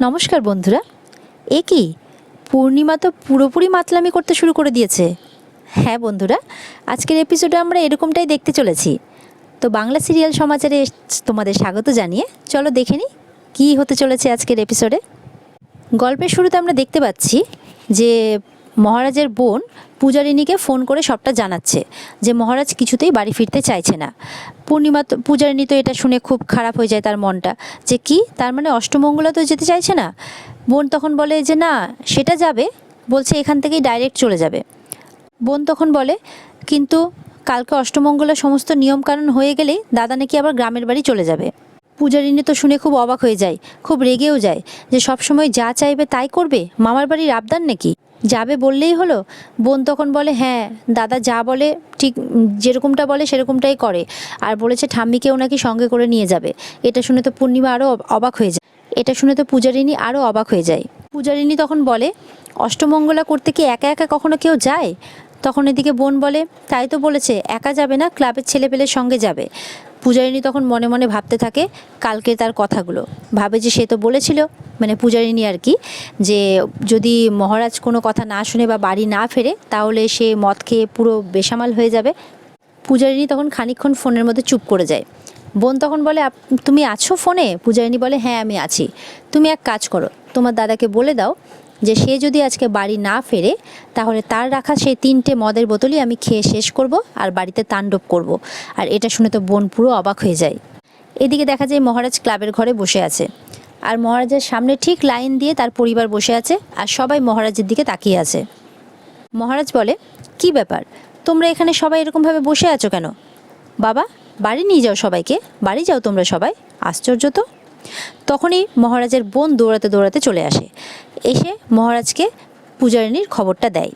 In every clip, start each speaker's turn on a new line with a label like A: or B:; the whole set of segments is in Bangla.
A: নমস্কার বন্ধুরা। এ কি পূর্ণিমা তো পুরোপুরি মাতলামি করতে শুরু করে দিয়েছে। হ্যাঁ বন্ধুরা, আজকের এপিসোডে আমরা এরকমটাই দেখতে চলেছি। তো বাংলা সিরিয়াল সমাচারে তোমাদের স্বাগত জানিয়ে চলো দেখে নিই কী হতে চলেছে আজকের এপিসোডে। গল্পের শুরুতে আমরা দেখতে পাচ্ছি যে মহারাজের বোন পূজারিনীকে ফোন করে সবটা জানাচ্ছে যে মহারাজ কিছুতেই বাড়ি ফিরতে চাইছে না। পূজারিনী তো এটা শুনে খুব খারাপ হয়ে যায় তার মনটা, যে কি তার মানে অষ্টমঙ্গলা তো যেতে চাইছে না। বোন তখন বলে যে না, সেটা যাবে, বলছে এখান থেকেই ডাইরেক্ট চলে যাবে। বোন তখন বলে কিন্তু কালকে অষ্টমঙ্গলা সমস্ত নিয়মকানুন হয়ে গেলেই দাদা নাকি আবার গ্রামের বাড়ি চলে যাবে। পূজারিনী তো শুনে খুব অবাক হয়ে যায়, খুব রেগেও যায় যে সবসময় যা চাইবে তাই করবে, মামার বাড়ির আবদার নাকি, যাবে বললেই হলো। বোন তখন বলে হ্যাঁ, দাদা যা বলে ঠিক যেরকমটা বলে সেরকমটাই করে, আর বলেছে ঠাম্মিকেও নাকি সঙ্গে করে নিয়ে যাবে। এটা শুনে তো পূর্ণিমা আরও অবাক হয়ে যায়। এটা শুনে তো পূজারিনী আরও অবাক হয়ে যায়। পূজারিনী তখন বলে অষ্টমঙ্গলা করতে কি একা একা কখনো কেউ যায়? তখন এদিকে বোন বলে তাই তো বলেছে, একা যাবে না, ক্লাবের ছেলেপেলের সঙ্গে যাবে। পূজারিনী তখন মনে মনে ভাবতে থাকে কালকে তার কথাগুলো, ভাবে যে সে তো বলেছিল, মানে পূজারিনী আর কি, যে যদি মহারাজ কোনো কথা না শুনে বা বাড়ি না ফেরে তাহলে সে মদ খেয়ে পুরো বেসামাল হয়ে যাবে। পূজারিনী তখন খানিকক্ষণ ফোনের মধ্যে চুপ করে যায়। বোন তখন বলে তুমি আছো ফোনে? পূজারিনী বলে হ্যাঁ আমি আছি। তুমি এক কাজ করো, তোমার দাদাকে বলে দাও যে সে যদি আজকে বাড়ি না ফেরে তাহলে তার রাখা সেই 3টে মদের বোতলই আমি খেয়ে শেষ করব আর বাড়িতে তাণ্ডব করব। আর এটা শুনে তো বোন পুরো অবাক হয়ে যায়। এদিকে দেখা যায় মহারাজ ক্লাবের ঘরে বসে আছে, আর মহারাজের সামনে ঠিক লাইন দিয়ে তার পরিবার বসে আছে, আর সবাই মহারাজের দিকে তাকিয়ে আছে। মহারাজ বলে কি ব্যাপার, তোমরা এখানে সবাই এরকমভাবে বসে আছো কেন? বাবা, বাড়ি নিয়ে যাও সবাইকে, বাড়ি যাও তোমরা সবাই। আশ্চর্য তো। তখনই মহারাজের বোন দৌড়াতে দৌড়াতে চলে আসে, এসে মহারাজকে পূজারিনীর খবরটা দেয়।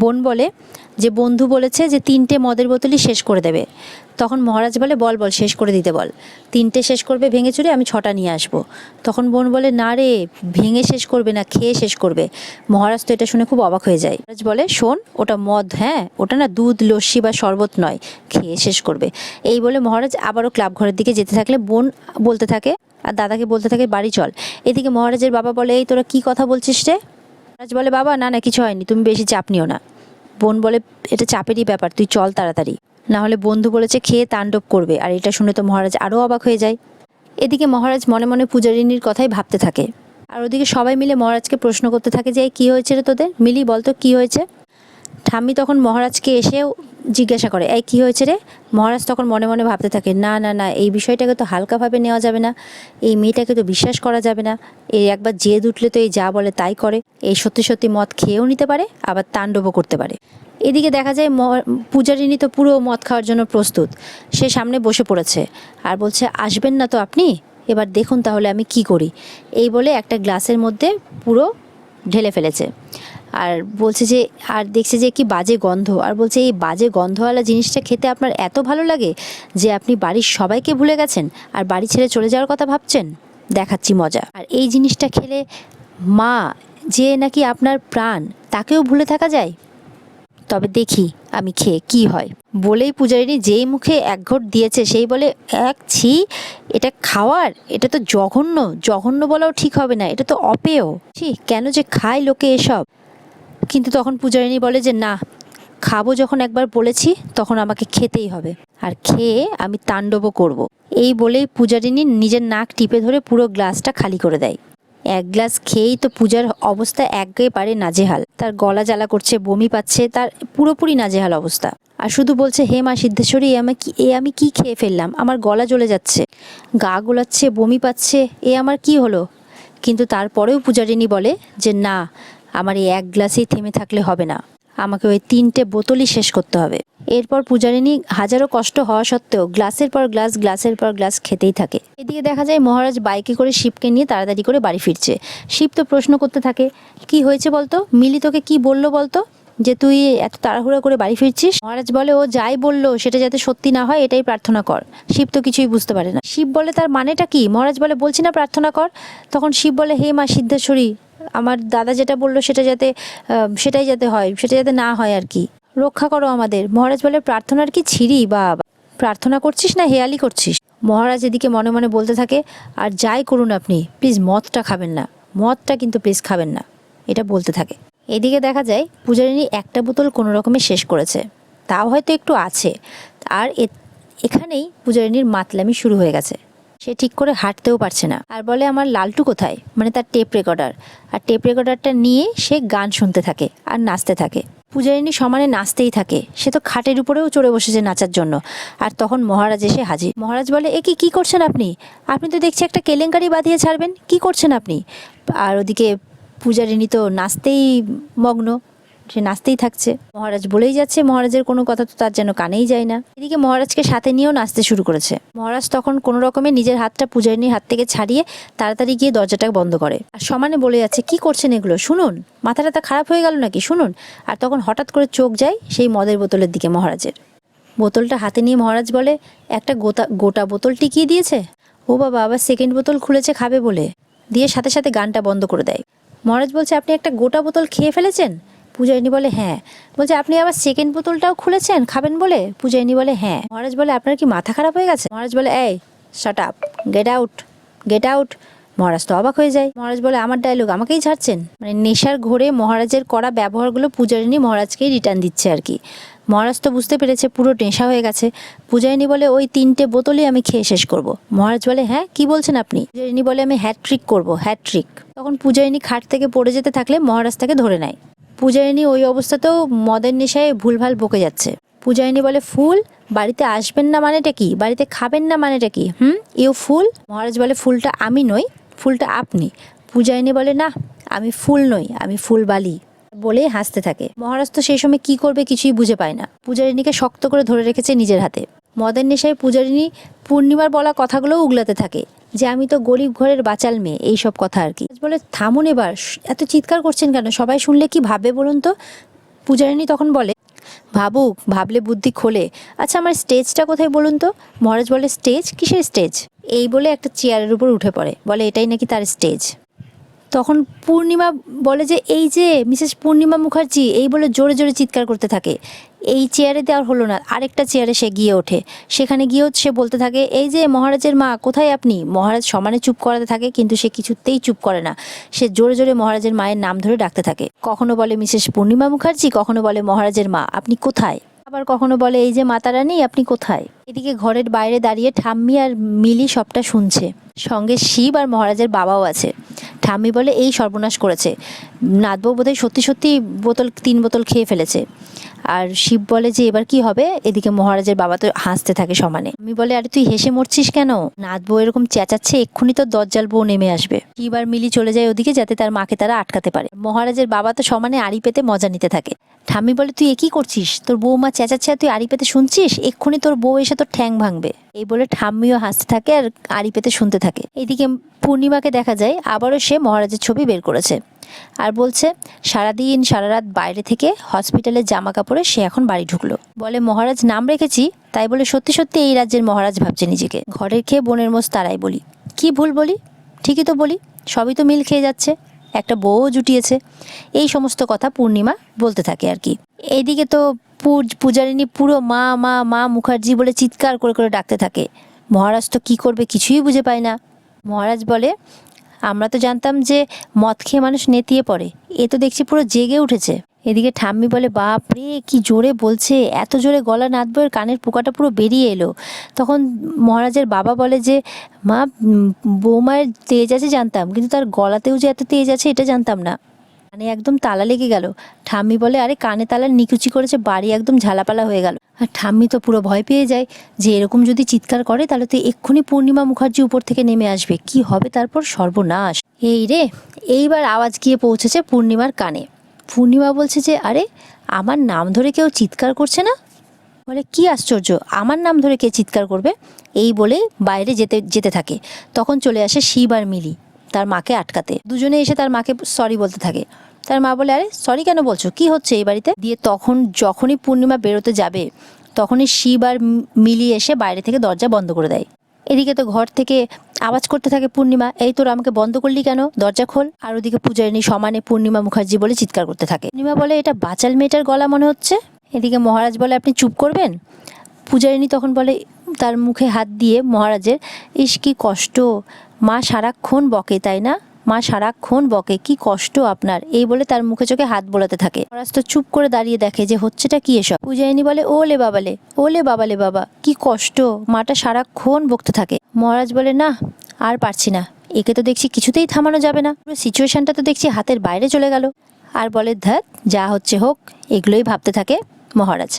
A: বোন বলে যে বন্ধু বলেছে যে 3টে মদের বোতলই শেষ করে দেবে। তখন মহারাজ বলে বল বল শেষ করে দিতে বল, 3টে শেষ করবে ভেঙে চুরে, আমি 6টা নিয়ে আসবো। তখন বোন বলে না রে, ভেঙে শেষ করবে না, খেয়ে শেষ করবে। মহারাজ তো এটা শুনে খুব অবাক হয়ে যায়। মহারাজ বলে শোন, ওটা মদ, হ্যাঁ ওটা না দুধ লস্যি বা শরবত নয়, খেয়ে শেষ করবে। এই বলে মহারাজ আবারও ক্লাব ঘরের দিকে যেতে থাকলে বোন বলতে থাকে আর দাদাকে বলতে থাকে বাড়ি চল। এদিকে মহারাজের বাবা বলে এই তোরা কি কথা বলছিস রে? মহারাজ বলে বাবা না না কিছু হয়নি, তুমি বেশি চাপ নিও না। বোন বলে এটা চাপেরই ব্যাপার, তুই চল তাড়াতাড়ি, না হলে বন্ধু বলেছে খেয়ে তাণ্ডব করবে। আর এটা শুনে তো মহারাজ আরও অবাক হয়ে যায়। এদিকে মহারাজ মনে মনে পূজারিনীর কথাই ভাবতে থাকে, আর ওদিকে সবাই মিলে মহারাজকে প্রশ্ন করতে থাকে যে এই কী হয়েছে রে তোদের, মিলি বলতো কী হয়েছে। ঠাম্মি তখন মহারাজকে এসেও জিজ্ঞাসা করে এই কী হয়েছে রে। মহারাজ তখন মনে মনে ভাবতে থাকে না না না, এই বিষয়টাকে তো হালকাভাবে নেওয়া যাবে না, এই মেয়েটাকে তো বিশ্বাস করা যাবে না, এই একবার জেদ উঠলে তো এই যা বলে তাই করে, এই সত্যি সত্যি মদ খেয়েও নিতে পারে আবার তাণ্ডবও করতে পারে। এদিকে দেখা যায় পূজারিনী তো পুরো মদ খাওয়ার জন্য প্রস্তুত, সে সামনে বসে পড়েছে আর বলছে আসবেন না তো আপনি, এবার দেখুন তাহলে আমি কি করি। এই বলে একটা গ্লাসের মধ্যে পুরো ঢেলে ফেলেছে, আর বলছে যে আর দেখছে যে কি বাজে গন্ধ, আর বলছে এই বাজে গন্ধওয়ালা জিনিসটা খেতে আপনার এত ভালো লাগে যে আপনি বাড়ির সবাইকে ভুলে গেছেন আর বাড়ি ছেড়ে চলে যাওয়ার কথা ভাবছেন, দেখাচ্ছি মজা। আর এই জিনিসটা খেলে মা যে নাকি আপনার প্রাণ, তাকেও ভুলে থাকা যায়, তবে দেখি আমি খেয়ে কি হয়। বলেই পূজারিনী যেই মুখে এক ঘোট দিয়েছে সেই বলে এক ছি, এটা খাওয়ার, এটা তো জঘন্য, জঘন্য বলাও ঠিক হবে না, এটা তো অপেয়, ছি কেন যে খায় লোকে এসব। কিন্তু তখন পূজারিনী বলে যে না, খাবো যখন একবার বলেছি তখন আমাকে খেতেই হবে, আর খেয়ে আমি তাণ্ডবও করব। এই বলেই পূজারিনী নিজের নাক টিপে ধরে পুরো গ্লাসটা খালি করে দেয়। এক গ্লাস খেয়েই তো পূজার অবস্থা একেবারে নাজেহাল, তার গলা জ্বালা করছে, বমি পাচ্ছে, তার পুরোপুরি নাজেহাল অবস্থা। আর শুধু বলছে হে মা সিদ্ধেশ্বরী, আমি কি খেয়ে ফেললাম, আমার গলা জ্বলে যাচ্ছে, গা গোলাচ্ছে, বমি পাচ্ছে, আমার কি হলো। কিন্তু তারপরেও পূজারিনী বলে যে না, আমার এই এক গ্লাসেই থেমে থাকলে হবে না, আমাকে ওই 3টে বোতলই শেষ করতে হবে। এরপর পূজারিনী হাজারো কষ্ট হওয়া সত্ত্বেও গ্লাসের পর গ্লাস খেতেই থাকে। এদিকে দেখা যায় মহারাজ বাইকে করে শিবকে নিয়ে তাড়াতাড়ি করে বাড়ি ফিরছে। শিব তো প্রশ্ন করতে থাকে কি হয়েছে বলতো, মিলি তোকে কি বললো বলতো যে তুই এত তাড়াহুড়ো করে বাড়ি ফিরছিস। মহারাজ বলে ও যাই বললো সেটা যাতে সত্যি না হয় এটাই প্রার্থনা কর। শিব তো কিছুই বুঝতে পারে না। শিব বলে তার মানেটা কি? মহারাজ বলে বলছি না প্রার্থনা কর। তখন শিব বলে হে মা সিদ্ধেশ্বরী, আমার দাদা যেটা বললো সেটাই যাতে হয়, সেটা যাতে না হয় আর কি, রক্ষা করো আমাদের। মহারাজ বলে প্রার্থনার কি ছিরি বা প্রার্থনা করছিস না হেয়ালি করছিস? মহারাজ এদিকে মনে মনে বলতে থাকে, আর যাই করুন আপনি প্লিজ মদটা খাবেন না, মদটা কিন্তু প্লিজ খাবেন না, এটা বলতে থাকে। এদিকে দেখা যায় পূজারিনী একটা বোতল কোনো রকমে শেষ করেছে, তাও হয়তো একটু আছে। আর এখানেই পূজারিনীর মাতলামি শুরু হয়ে গেছে। সে ঠিক করে হাঁটতেও পারছে না, আর বলে আমার লালটু কোথায়, মানে তার টেপ রেকর্ডার। আর টেপ রেকর্ডারটা নিয়ে সে গান শুনতে থাকে আর নাচতে থাকে। পূজারিনী সমানে নাচতেই থাকে, সে তো খাটের উপরেও চড়ে বসেছে নাচার জন্য। আর তখন মহারাজ এসে হাজির। মহারাজ বলে, এ কি করছেন আপনি? আপনি তো দেখছি একটা কেলেঙ্কারি বাঁধিয়ে ছাড়বেন, কি করছেন আপনি? আর ওদিকে পূজারিনী তো নাচতেই মগ্ন, সে নাচতেই থাকছে। মহারাজ বলেই যাচ্ছে, মহারাজের কোনো কথা তো তার যেন কানেই যায় না। এদিকে মহারাজকে সাথে নিয়েও নাচতে শুরু করেছে। মহারাজ তখন কোনো রকমে নিজের হাতটা পূজারিনীর হাত থেকে ছাড়িয়ে তাড়াতাড়ি গিয়ে দরজাটা বন্ধ করে। আর সমানে বলে যাচ্ছে, কি করছেন এগুলো, শুনুন, মাথাটা খারাপ হয়ে গেল নাকি, শুনুন। আর তখন হঠাৎ করে চোখ যায় সেই মদের বোতলের দিকে মহারাজের। বোতলটা হাতে নিয়ে মহারাজ বলে, একটা গোটা বোতল টিকিয়ে দিয়েছে। ও বাবা, আবার সেকেন্ড বোতল খুলেছে খাবে বলে, দিয়ে সাথে সাথে গানটা বন্ধ করে দেয়। মহারাজ বলছে, আপনি একটা গোটা বোতল খেয়ে ফেলেছেন? পূজারিনী বলে, হ্যাঁ। বলছে, আপনি আবার সেকেন্ড বোতলটাও খুলেছেন খাবেন বলে? পূজারিনী বলে, হ্যাঁ। মহারাজ বলে, আপনার কি মাথা খারাপ হয়ে গেছে? মহারাজ বলে, এই shut up, get out, get out. মহারাজ তো অবাক হয়ে যায়। মহারাজ বলে, আমার ডায়লগ আমাকেই ছাড়ছেন? মানে নেশার ঘোরে মহারাজের করা ব্যবহারগুলো পূজারিনী মহারাজকেই রিটার্ন দিচ্ছে আর কি। মহারাজ তো বুঝতে পেরেছে পুরো নেশা হয়ে গেছে। পূজারিনী বলে, ওই 3টে বোতলই আমি খেয়ে শেষ করব। মহারাজ বলে, হ্যাঁ কি বলছেন আপনি? পূজারিনী বলে, আমি হ্যাট্রিক করব, হ্যাট্রিক। তখন পূজারিনী খাট থেকে পড়ে যেতে থাকলে মহারাজ তাকে ধরে নেয়। পূজারিনী ওই অবস্থাতেও মদের নেশায় ভুলভাল বকে যাচ্ছে। পূজারিনী বলে, ফুল, বাড়িতে আসবেন না মানেটা কি, বাড়িতে খাবেন না মানেটা কি, ইউ ফুল। মহারাজ বলে, ফুলটা আমি নই, ফুলটা আপনি। পূজারিনী বলে, না আমি ফুল নই, আমি ফুলবালি, বলে হাসতে থাকে। মহারাজ তো সেই সময় কি করবে কিছুই বুঝে পায় না। পূজারিনীকে শক্ত করে ধরে রেখেছে নিজের হাতে। মদের নেশায় পূজারিনী পূর্ণিমার বলা কথাগুলোও উগলাতে থাকে, যে আমি তো গরিব ঘরের বাচাল মেয়ে, এইসব কথা আর কি। বলে, থামুন এবার, এত চিৎকার করছেন কেন, সবাই শুনলে কি ভাববে বলুন তো? পূজারিনী তখন বলে, ভাবুক, ভাবলে বুদ্ধি খোলে। আচ্ছা আমার স্টেজটা কোথায় বলুন তো? মহারাজ বলে, স্টেজ, কিসের স্টেজ? এই বলে একটা চেয়ারের উপর উঠে পড়ে, বলে এটাই নাকি তার স্টেজ। তখন পূর্ণিমা বলে যে, এই যে মিসেস পূর্ণিমা মুখার্জি, এই বলে জোরে জোরে চিৎকার করতে থাকে। এই চেয়ারে দেওয়ার হলো না, আরেকটা চেয়ারে সে গিয়ে ওঠে। সেখানে গিয়েও সে বলতে থাকে, এই যে মহারাজের মা, কোথায় আপনি? মহারাজ সমানে চুপ করাতে থাকে, কিন্তু সে কিছুতেই চুপ করে না। সে জোরে জোরে মহারাজের মায়ের নাম ধরে ডাকতে থাকে। কখনো বলে মিসেস পূর্ণিমা মুখার্জি, কখনো বলে মহারাজের মা আপনি কোথায়, আবার কখনো বলে এই যে মাতারানী আপনি কোথায়। এদিকে ঘরের বাইরে দাঁড়িয়ে ঠাম্মি আর মিলি সবটা শুনছে, সঙ্গে শিব আর মহারাজের বাবাও আছে। ঠাম্মি বলে, এই সর্বনাশ করেছে, নাথবাবু বোধহয় সত্যি সত্যি 3 বোতল খেয়ে ফেলেছে। আর শিব বলে যে এবার কি হবে? এদিকে মহারাজের বাবা তো হাসতে থাকে সমানে। আমি বলে, আরে তুই হেসে মরছিস কেন? নাথবউ এরকম চেঁচাচ্ছে, এক্ষুনি তো দজ্জাল বউ নেমে আসবে। শিব আর মিলি চলে যায় ওদিকে, যাতে তার মাকে তারা আটকাতে পারে। মহারাজের বাবা তো সমানে আড়ি পেতে মজা নিতে থাকে। ঠাম্মি বলে, তুই একই করছিস, তোর বউমা চেঁচাচ্ছে আর তুই আড়ি পেতে শুনছিস, এক্ষুনি তোর বউ এসে তোর ঠ্যাং ভাঙবে। এই বলে ঠাম্মিও হাসতে থাকে আর আড়ি পেতে শুনতে থাকে। এইদিকে পূর্ণিমাকে দেখা যায় আবারও সে মহারাজের ছবি বের করেছে আর বলছে, সারাদিন সারা রাত বাইরে থেকে হসপিটালের জামা কাপড়ে সে এখন বাড়ি ঢুকলো। বলে, মহারাজ নাম রেখেছি তাই বলে সত্যি সত্যি এই রাজ্যের মহারাজ ভাবছে নিজেকে। ঘরের খেয়ে বোনের মোষ তারাই বলি, কি ভুল বলি? ঠিকই তো বলি, সবই তো মিল খেয়ে যাচ্ছে, একটা বউও জুটিয়েছে। এই সমস্ত কথা পূর্ণিমা বলতে থাকে আর কি। এইদিকে তো পূজারিনী পুরো মা মা মা মুখার্জি বলে চিৎকার করে করে ডাকতে থাকে। মহারাজ তো কি করবে কিছুই বুঝে পায় না। মহারাজ বলে, আমরা তো জানতাম যে মদ খেয়ে মানুষ নেতিয়ে পড়ে, এ তো দেখছি পুরো জেগে উঠেছে। এদিকে ঠাম্মি বলে, বাপ রে কি জোরে বলছে, এত জোরে গলা নাথবউয়ের কানের পোকাটা পুরো বেরিয়ে এলো। তখন মহারাজের বাবা বলে যে, মা, বৌমায়ের তেজ আছে জানতাম, কিন্তু তার গলাতেও যে এত তেজ আছে এটা জানতাম না। কানে একদম তালা লেগে গেল। ঠাম্মি বলে, আরে কানে তালার নিকুচি করেছে, বাড়ি একদম ঝালাপালা হয়ে গেল। আর ঠাম্মি তো পুরো ভয় পেয়ে যায় যে এরকম যদি চিৎকার করে তাহলে তো এক্ষুনি পূর্ণিমা মুখার্জি উপর থেকে নেমে আসবে, কি হবে তারপর, সর্বনাশ। এই রে, এইবার আওয়াজ গিয়ে পৌঁছেছে পূর্ণিমার কানে। পূর্ণিমা বলছে যে, আরে আমার নাম ধরে কেউ চিৎকার করছে না। বলে, কি আশ্চর্য, আমার নাম ধরে কে চিৎকার করবে? এই বলে বাইরে যেতে যেতে থাকে। তখন চলে আসে শিব আর মিলি তার মাকে আটকাতে। দুজনে এসে তার মাকে সরি বলতে থাকে। তার মা বলে, আরে সরি কেন বলছো, কি হচ্ছে এই বাড়িতে? দিয়ে তখন যখনই পূর্ণিমা বেরোতে যাবে তখনই শিব আর মিলি এসে বাইরে থেকে দরজা বন্ধ করে দেয়। এদিকে তো ঘর থেকে আওয়াজ করতে থাকে পূর্ণিমা, এই তোরা আমাকে বন্ধ করলি কেন, দরজা খোল। আর ওদিকে পূজারিনী সমানে পূর্ণিমা মুখার্জি বলে চিৎকার করতে থাকে। পূর্ণিমা বলে, এটা বাচাল মেয়েটার গলা মনে হচ্ছে। এদিকে মহারাজ বলে, আপনি চুপ করবেন। পূজারিনী তখন বলে, তার মুখে হাত দিয়ে মহারাজের, ইস কি কষ্ট, মা সারাক্ষণ বকে তাই না, মা সারাক্ষণ বকে, কি কষ্ট আপনার, এই বলে তার মুখে চোখে হাত বোলাতে থাকে। মহারাজ তো চুপ করে দাঁড়িয়ে দেখে যে হচ্ছেটা কি এসব। পূজারিনী বলে, ওলে বাবালে, ওলে বাবালে বাবা, কি কষ্ট, মাটা সারাক্ষণ বকতে থাকে। মহারাজ বলে, না আর পারছি না, একে তো দেখছি কিছুতেই থামানো যাবে না, পুরো সিচুয়েশনটা তো দেখছি হাতের বাইরে চলে গেল। আর বলে, ধ্যাত যা হচ্ছে হোক, এগুলোই ভাবতে থাকে মহারাজ।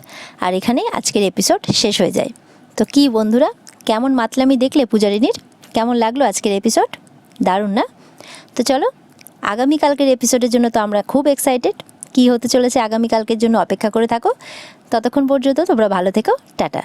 A: আর এখানেই আজকের এপিসোড শেষ হয়ে যায়। তো কি বন্ধুরা, কেমন মাতলামি দেখলে পূজারিনীর, কেমন লাগলো আজকের এপিসোড? দারুণ না? তো চলো, আগামীকালকের এপিসোডের জন্য তো আমরা খুব এক্সাইটেড। কী হতে চলেছে আগামীকালকের জন্য অপেক্ষা করে থাকো। ততক্ষণ পর্যন্ত তোমরা ভালো থেকো, টাটা।